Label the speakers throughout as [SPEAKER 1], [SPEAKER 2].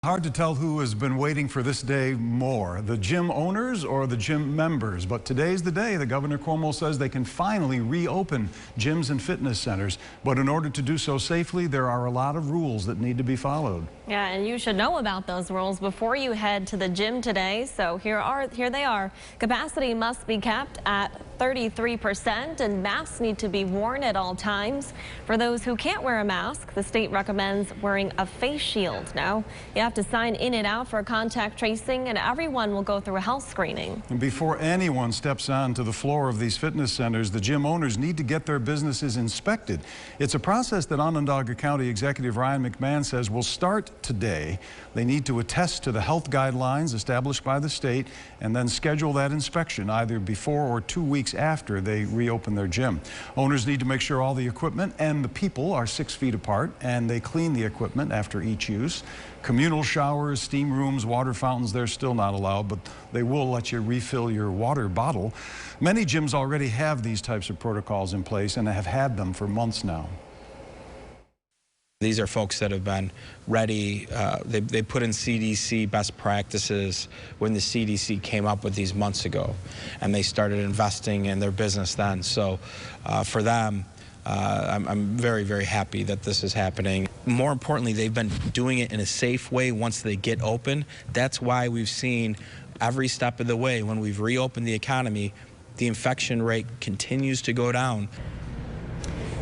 [SPEAKER 1] Hard to tell who has been waiting for this day more, the gym owners or the gym members. But today's the day that Governor Cuomo says they can finally reopen gyms and fitness centers. But in order to do so safely, there are a lot of rules that need to be followed.
[SPEAKER 2] Yeah, and you should know about those rules before you head to the gym today. So here they are. Capacity must be kept at 33% and masks need to be worn at all times. For those who can't wear a mask, the state recommends wearing a face shield. Now, you have to sign in and out for contact tracing, and everyone will go through a health screening.
[SPEAKER 1] And before anyone steps onto the floor of these fitness centers, the gym owners need to get their businesses inspected. It's a process that Onondaga County Executive Ryan McMahon says will start today. They need to attest to the health guidelines established by the state and then schedule that inspection either before or 2 weeks after they reopen their gym. Owners need to make sure all the equipment and the people are 6 feet apart, and they clean the equipment after each use. Communal showers, steam rooms, water fountains, they're still not allowed, but they will let you refill your water bottle. Many gyms already have these types of protocols in place and have had them for months now.
[SPEAKER 3] These are folks that have been ready. They put in CDC best practices when the CDC came up with these months ago, and they started investing in their business then. So for them, I'm very, very happy that this is happening. More importantly, they've been doing it in a safe way once they get open. That's why we've seen every step of the way when we've reopened the economy, the infection rate continues to go down.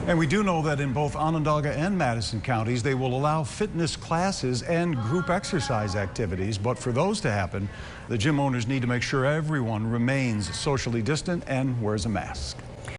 [SPEAKER 1] And we do know that in both Onondaga and Madison counties, they will allow fitness classes and group exercise activities. But for those to happen, the gym owners need to make sure everyone remains socially distant and wears a mask.